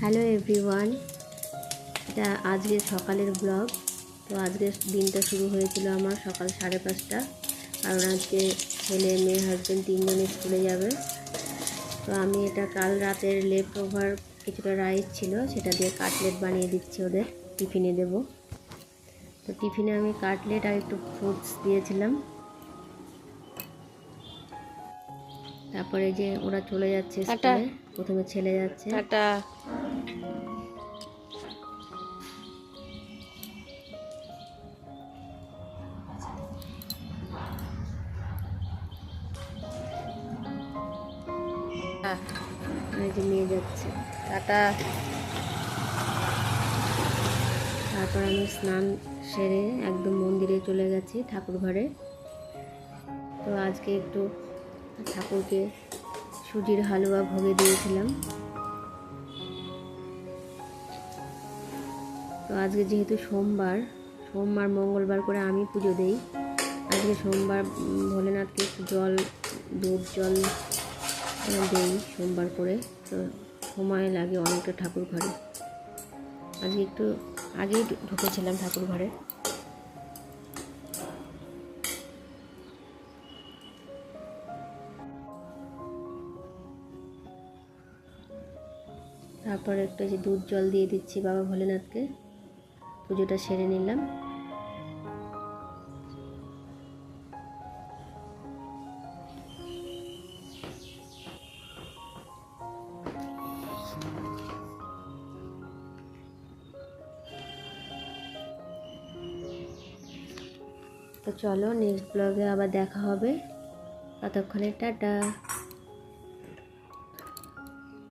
Hello everyone, এটা আজকে সকালের ব্লগ। তো আজকে দিনটা শুরু হয়েছিল আমার সকাল 5:30, কারণ আজকে ছেলে মেয়ে হাজব্যান্ড তিনজনে স্কুলে যাবে। তো আমি এটা কাল রাতের লেফট ওভার কিছুটা রাইস ছিল, সেটা দিয়ে কাটলেট বানিয়ে দিচ্ছি, ওদের টিফিনে দেব। তো টিফিনে আমি কাটলেট আর একটু ফ্রুটস দিয়েছিলাম। তারপরে যে ওরা চলে যাচ্ছে স্কুলে, প্রথমে ছেলে যাচ্ছে। এই যে নিয়ে যাচ্ছে, টাটা। তারপর আমি স্নান সেরে একদম মন্দিরে চলে গেছি, ঠাকুর ঘরে। তো আজকে একটু ঠাকুরকে সুজির হালুয়া ভোগে দিয়েছিলাম। তো আজকে যেহেতু সোমবার মঙ্গলবার করে আমি পুজো দেই, আজকে সোমবার ভোলেনাথকে একটু দুধ জল দেই সোমবার করে। তো সময় লাগে অনেকটা ঠাকুর ঘরে। আজকে একটু আগেই ঢুকেছিলাম ঠাকুর ঘরে। তারপরে একটু যে দুধ জল দিয়ে দিচ্ছি বাবা ভোলেনাথকে, পুজোটা সেরে নিলাম। তো চলো নেক্সট ব্লগে আবার দেখা হবে, ততক্ষণে টাটা।